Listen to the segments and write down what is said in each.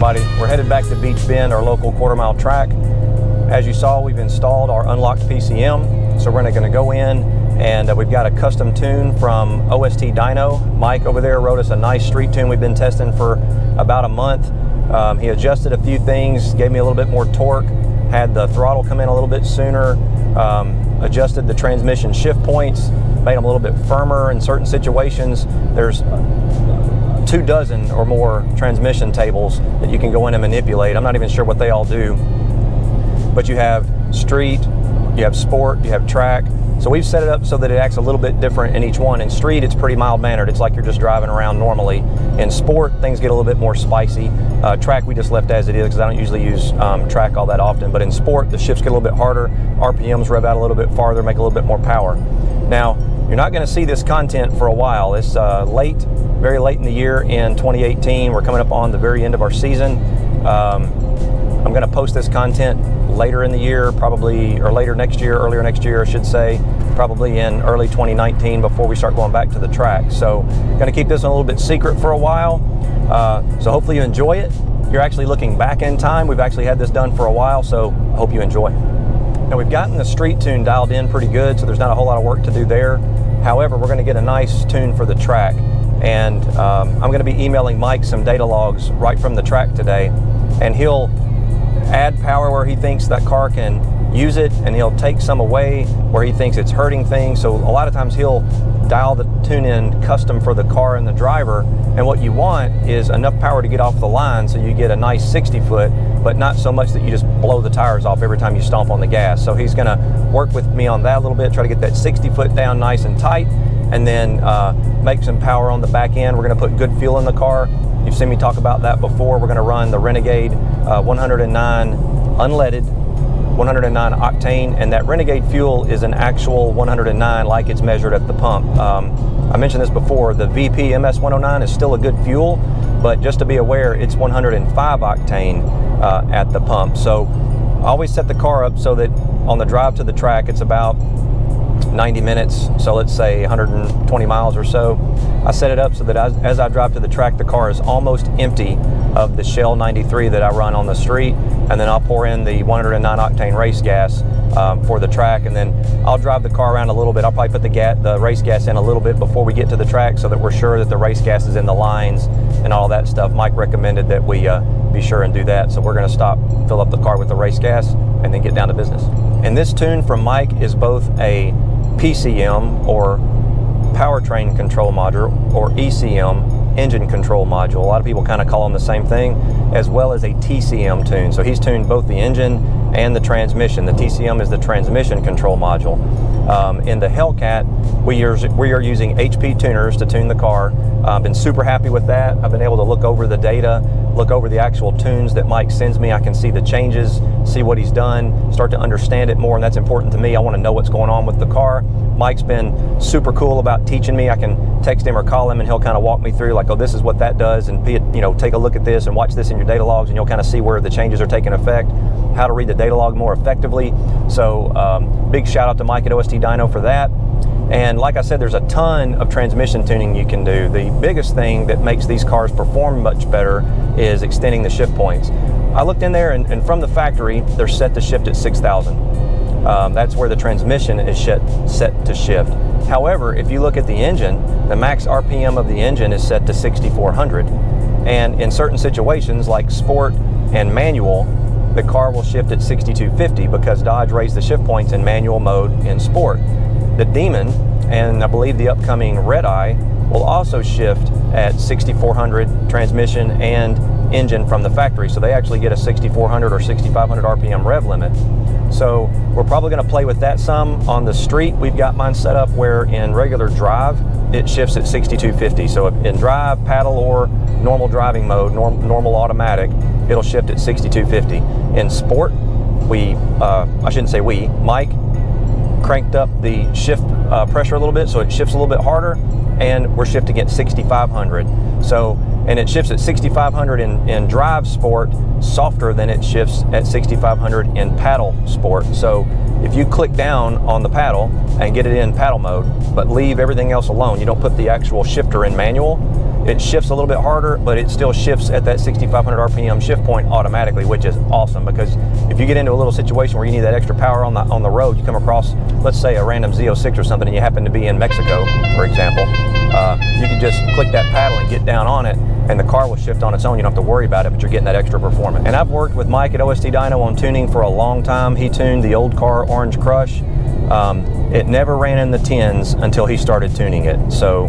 everybody. We're headed back to Beach Bend, our local quarter-mile track. As you saw, we've installed our unlocked PCM, so we're going to go in and we've got a custom tune from OST Dyno. Mike over there wrote us a nice street tune we've been testing for about a month. He adjusted a few things, gave me a little bit more torque, had the throttle come in a little bit sooner, adjusted the transmission shift points, made them a little bit firmer in certain situations. There's 24 or more transmission tables that you can go in and manipulate. I'm not even sure what they all do, but you have street, you have sport, you have track. So we've set it up so that it acts a little bit different in each one. In street, it's pretty mild-mannered. It's like you're just driving around normally. In sport, things get a little bit more spicy. Track, we just left as it is because I don't usually use track all that often. But in sport, the shifts get a little bit harder. RPMs rev out a little bit farther, make a little bit more power. Now, you're not going to see this content for a while. It's very late in the year in 2018. We're coming up on the very end of our season. I'm going to post this content later in the year, probably, or later next year, earlier next year, I should say, probably in early 2019 before we start going back to the track. So going to keep this a little bit secret for a while. So hopefully you enjoy it. You're actually looking back in time. We've actually had this done for a while, so I hope you enjoy. Now we've gotten the street tune dialed in pretty good, so there's not a whole lot of work to do there. However, we're going to get a nice tune for the track. And I'm going to be emailing Mike some data logs right from the track today, and he'll add power where he thinks that car can use it, and he'll take some away where he thinks it's hurting things. So a lot of times he'll dial the tune in custom for the car and the driver, and what you want is enough power to get off the line so you get a nice 60 foot, but not so much that you just blow the tires off every time you stomp on the gas. So he's going to work with me on that a little bit, try to get that 60 foot down nice and tight, and then make some power on the back end. We're going to put good fuel in the car. You've seen me talk about that before. We're going to run the Renegade 109 unleaded, 109 octane, and that Renegade fuel is an actual 109 like it's measured at the pump. I mentioned this before, the VP MS 109 is still a good fuel, but just to be aware, it's 105 octane at the pump. So I always set the car up so that on the drive to the track, it's about 90 minutes, so let's say 120 miles or so. I set it up so that as I drive to the track, the car is almost empty of the Shell 93 that I run on the street, and then I'll pour in the 109 octane race gas for the track, and then I'll drive the car around a little bit. I'll probably put the race gas in a little bit before we get to the track so that we're sure that the race gas is in the lines and all that stuff. Mike recommended that we be sure and do that, so we're going to stop, fill up the car with the race gas, and then get down to business. And this tune from Mike is both a PCM, or powertrain control module, or ECM, engine control module. A lot of people kind of call them the same thing, as well as a TCM tune. So he's tuned both the engine and the transmission. The TCM is the transmission control module. In the Hellcat, we are using HPTuners to tune the car. I've been super happy with that. I've been able to look over the data, look over the actual tunes that Mike sends me. I can see the changes, see what he's done, start to understand it more, and that's important to me. I want to know what's going on with the car. Mike's been super cool about teaching me. I can text him or call him, and he'll kind of walk me through, like, oh, this is what that does, and take a look at this and watch this in your data logs, and you'll kind of see where the changes are taking effect, how to read the data log more effectively. So big shout out to Mike at OST Dyno for that. And like I said, there's a ton of transmission tuning you can do. The biggest thing that makes these cars perform much better is extending the shift points. I looked in there, and from the factory, they're set to shift at 6,000. That's where the transmission is set to shift. However, if you look at the engine, the max RPM of the engine is set to 6,400. And in certain situations, like sport and manual, the car will shift at 6,250 because Dodge raised the shift points in manual mode in sport. The Demon, and I believe the upcoming Red Eye, will also shift at 6,400 transmission and engine from the factory. So they actually get a 6,400 or 6,500 RPM rev limit. So we're probably going to play with that some on the street. We've got mine set up where in regular drive, it shifts at 6,250. So if in drive, paddle, or normal driving mode, normal automatic, it'll shift at 6,250. In sport, Mike cranked up the shift pressure a little bit, so it shifts a little bit harder, and we're shifting at 6,500. And it shifts at 6,500 in drive sport, softer than it shifts at 6,500 in paddle sport. So if you click down on the paddle and get it in paddle mode, but leave everything else alone, you don't put the actual shifter in manual, It shifts a little bit harder, but it still shifts at that 6,500 RPM shift point automatically, which is awesome, because if you get into a little situation where you need that extra power on the road, you come across, let's say, a random Z06 or something, and you happen to be in Mexico, for example, you can just click that paddle and get down on it, and the car will shift on its own. You don't have to worry about it, but you're getting that extra performance. And I've worked with Mike at OST Dyno on tuning for a long time. He tuned the old car Orange Crush. It never ran in the 10s until he started tuning it. So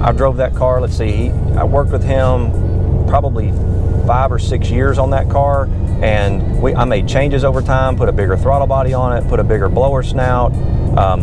I drove that car, let's see, I worked with him probably 5 or 6 years on that car, and I made changes over time, put a bigger throttle body on it, put a bigger blower snout.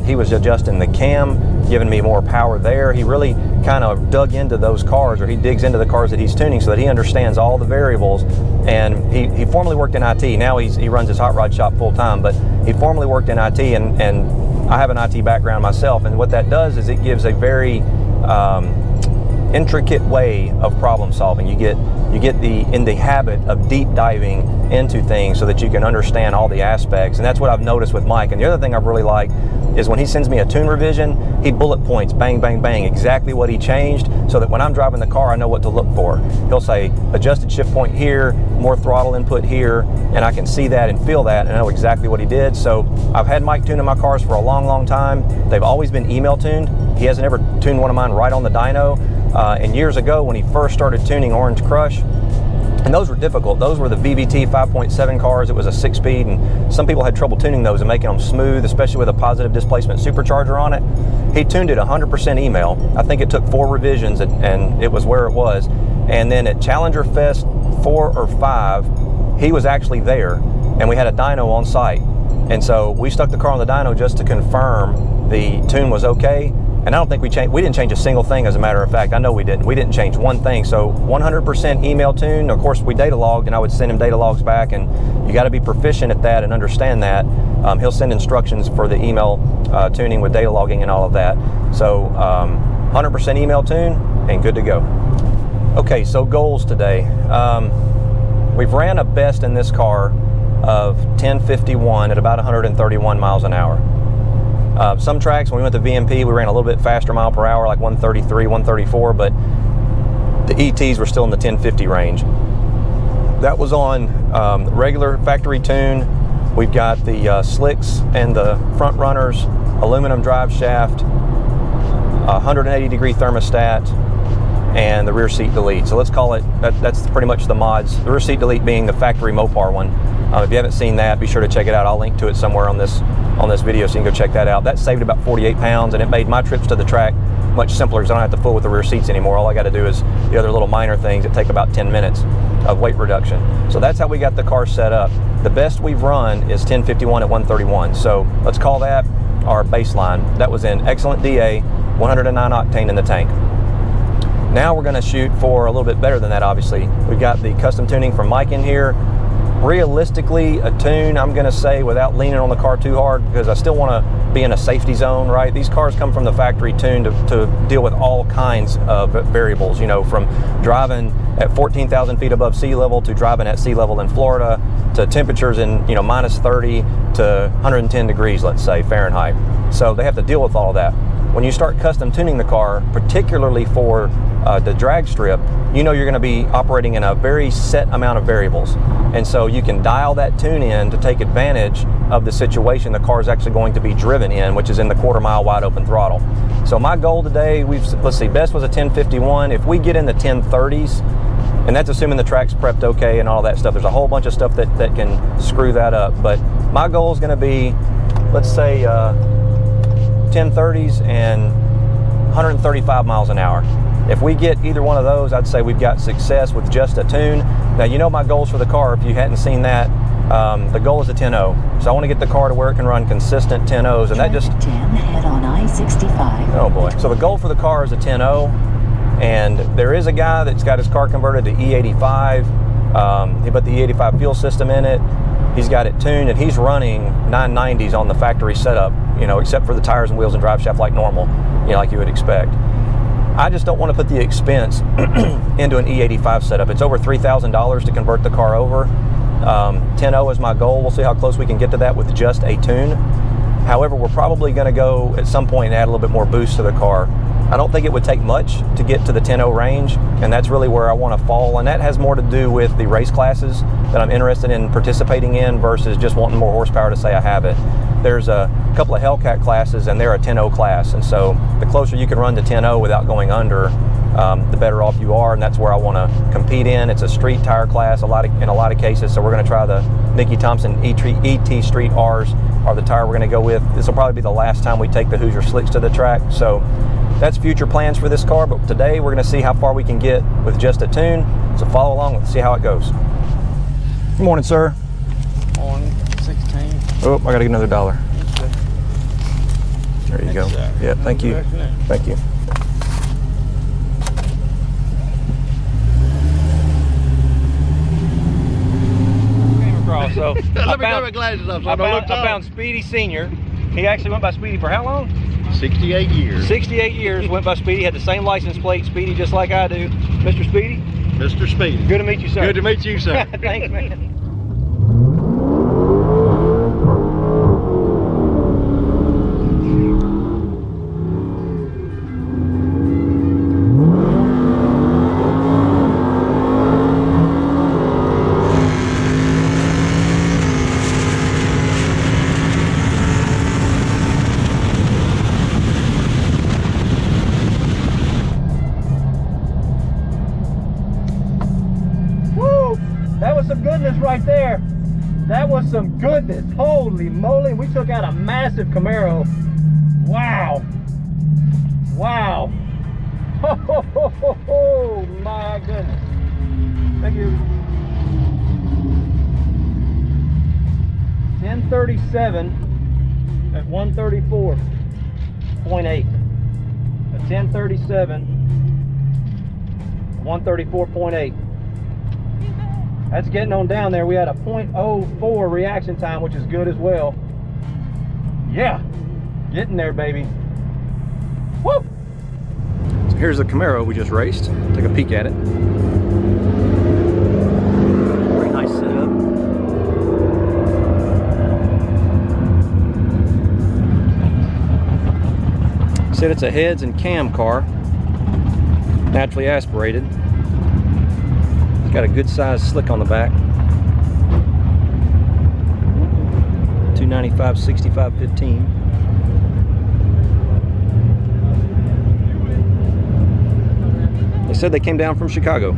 He was adjusting the cam, giving me more power there. He really kind of dug into those cars, or he digs into the cars that he's tuning, so that he understands all the variables. And he formerly worked in IT. Now he runs his hot rod shop full time, but he formerly worked in IT, and I have an IT background myself. And what that does is it gives a very intricate way of problem solving. You get in the habit of deep diving into things so that you can understand all the aspects, and that's what I've noticed with Mike. And the other thing I've really liked is when he sends me a tune revision, he bullet points, bang, bang, bang, exactly what he changed, so that when I'm driving the car, I know what to look for. He'll say, adjusted shift point here, more throttle input here, and I can see that and feel that and I know exactly what he did. So I've had Mike tuning my cars for a long, long time. They've always been email tuned. He hasn't ever tuned one of mine right on the dyno. And years ago, when he first started tuning Orange Crush, and those were difficult. Those were the VVT 5.7 cars. It was a 6-speed, and some people had trouble tuning those and making them smooth, especially with a positive displacement supercharger on it. He tuned it 100% email. I think it took 4 revisions, and it was where it was. And then at Challenger Fest 4 or 5, he was actually there, and we had a dyno on site. And so we stuck the car on the dyno just to confirm the tune was okay. And I don't think we didn't change a single thing, as a matter of fact. I know we didn't. We didn't change one thing. So 100% email tune. Of course, we data logged, and I would send him data logs back, and you got to be proficient at that and understand that. He'll send instructions for the email tuning with data logging and all of that. So 100% email tune and good to go. Okay, so goals today. We've ran a best in this car of 1051 at about 131 miles an hour. Some tracks, when we went to VMP, we ran a little bit faster mile per hour, like 133, 134, but the ETs were still in the 1050 range. That was on regular factory tune. We've got the slicks and the front runners, aluminum drive shaft, 180-degree thermostat, and the rear seat delete. So let's call it, that's pretty much the mods. The rear seat delete being the factory Mopar one. If you haven't seen that, be sure to check it out. I'll link to it somewhere on this video, so you can go check that out. That saved about 48 pounds, and it made my trips to the track much simpler, because I don't have to fool with the rear seats anymore. All I got to do is the other little minor things that take about 10 minutes of weight reduction. So that's how we got the car set up. The best we've run is 1051 at 131. So let's call that our baseline. That was in excellent DA, 109 octane in the tank. Now we're going to shoot for a little bit better than that, obviously. We've got the custom tuning from Mike in here. Realistically, a tune, I'm going to say, without leaning on the car too hard, because I still want to be in a safety zone, right? These cars come from the factory tuned to deal with all kinds of variables, you know, from driving at 14,000 feet above sea level to driving at sea level in Florida, to temperatures in, you know, minus 30 to 110 degrees, let's say, Fahrenheit. So they have to deal with all of that. When you start custom tuning the car, particularly for the drag strip, you know you're going to be operating in a very set amount of variables. And so you can dial that tune in to take advantage of the situation the car is actually going to be driven in, which is in the quarter-mile wide open throttle. So my goal today, let's see, best was a 1051. If we get in the 1030s, and that's assuming the track's prepped okay and all that stuff. There's a whole bunch of stuff that can screw that up. But my goal is going to be, let's say, 1030s and 135 miles an hour. If we get either one of those, I'd say we've got success with just a tune. Now, you know my goals for the car, if you hadn't seen that, the goal is a 10.0. So I want to get the car to where it can run consistent 10.0s, and that just... 10, head on I-65. Oh boy. So the goal for the car is a 10.0, and there is a guy that's got his car converted to E85. He put the E85 fuel system in it. He's got it tuned, and he's running 990s on the factory setup, you know, except for the tires and wheels and drive shaft like normal, you know, like you would expect. I just don't want to put the expense into an E85 setup. It's over $3,000 to convert the car over. 10.0 is my goal. We'll see how close we can get to that with just a tune. However, we're probably going to go at some point and add a little bit more boost to the car. I don't think it would take much to get to the 10.0 range, and that's really where I want to fall, and that has more to do with the race classes that I'm interested in participating in versus just wanting more horsepower to say I have it. There's a couple of Hellcat classes, and they're a 10.0 class, and so the closer you can run to 10.0 without going under, the better off you are, and that's where I want to compete in. It's a street tire class in a lot of cases, so we're going to try the Mickey Thompson ET Street R's are the tire we're going to go with. This will probably be the last time we take the Hoosier Slicks to the track, so that's future plans for this car, but today we're going to see how far we can get with just a tune, so follow along and see how it goes. Good morning, sir. Morning, 16. Oh, I got to get another $1. Okay. There you go. Yeah, thank you. Thank you. So Let me get my glasses up so I don't look tall. I found Speedy Senior. He actually went by Speedy for how long? 68 years. 68 years went by Speedy. Had the same license plate, Speedy, just like I do. Mr. Speedy? Mr. Speedy. Good to meet you, sir. Good to meet you, sir. Thanks, man. That was some goodness right there. That was some goodness. Holy moly. We took out a massive Camaro. Wow. Wow. Oh, my goodness. Thank you. 1037 at 134.8. A 1037 134.8. That's getting on down there. We had a 0.04 reaction time, which is good as well. Yeah, getting there, baby. Woo! So here's the Camaro we just raced. Take a peek at it. Very nice setup. Said it's a heads and cam car, naturally aspirated. It's got a good size slick on the back. 295 65 15. They said they came down from Chicago.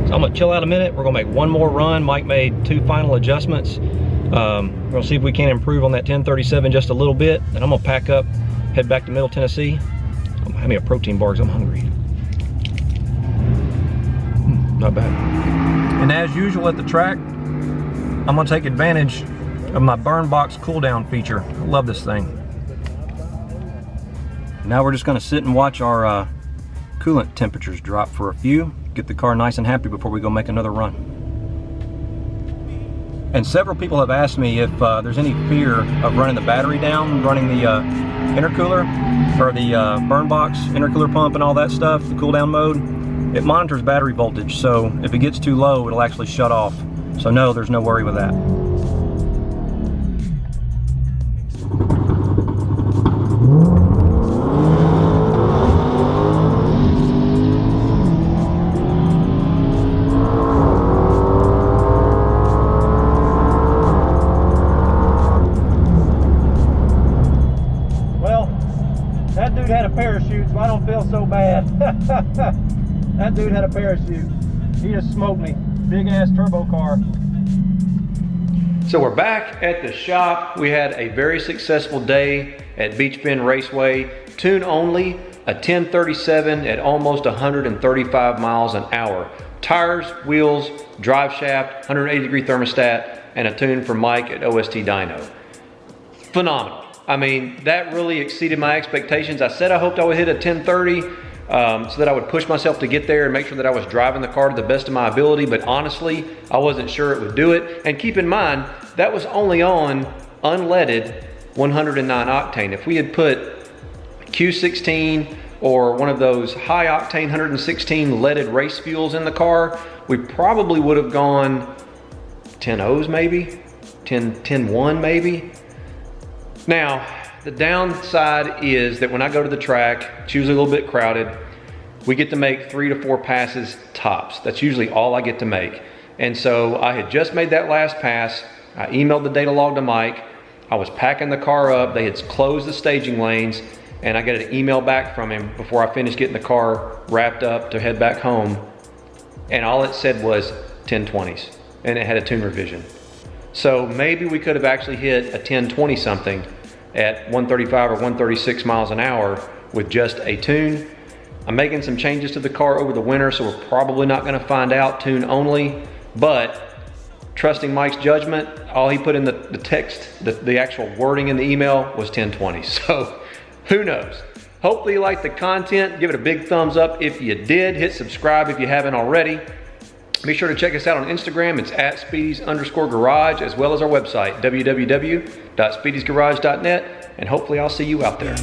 So I'm gonna chill out a minute. We're gonna make one more run. Mike made 2 final adjustments. We're gonna see if we can improve on that 1037 just a little bit. And I'm gonna pack up, head back to Middle Tennessee. Have me a protein bar because I'm hungry. Not bad. And as usual at the track, I'm gonna take advantage of my burn box cool down feature. I love this thing. Now we're just gonna sit and watch our coolant temperatures drop for a few, get the car nice and happy before we go make another run. And several people have asked me if there's any fear of running the battery down, running the intercooler, or the burn box, intercooler pump and all that stuff, the cool down mode. It monitors battery voltage, so if it gets too low, it'll actually shut off. So no, there's no worry with that. Well, that dude had a parachute, so I don't feel so bad. That dude had a parachute. He just smoked me. Big ass turbo car. So we're back at the shop. We had a very successful day at Beach Bend Raceway. Tune only, a 1037 at almost 135 miles an hour. Tires, wheels, drive shaft, 180-degree thermostat, and a tune from Mike at OST Dyno. Phenomenal. I mean, that really exceeded my expectations. I said I hoped I would hit a 1030. So that I would push myself to get there and make sure that I was driving the car to the best of my ability, but honestly, I wasn't sure it would do it. And keep in mind, that was only on unleaded 109 octane. If we had put Q16 or one of those high octane 116 leaded race fuels in the car, we probably would have gone 10.0s maybe, 10.1 maybe. Now, The downside is that when I go to the track, it's usually a little bit crowded. We get to make 3 to 4 passes tops. That's usually all I get to make. And so I had just made that last pass. I emailed the data log to Mike. I was packing the car up. They had closed the staging lanes, and I got an email back from him before I finished getting the car wrapped up to head back home. And all it said was 1020s, and it had a tune revision. So maybe we could have actually hit a 1020 something at 135 or 136 miles an hour with just a tune. I'm making some changes to the car over the winter, so we're probably not gonna find out tune only, but trusting Mike's judgment, all he put in the text, the actual wording in the email was 1020. So who knows? Hopefully you liked the content. Give it a big thumbs up if you did. Hit subscribe if you haven't already. Be sure to check us out on Instagram. It's at Speedys_garage, as well as our website, www.speedysgarage.net, and hopefully I'll see you out there.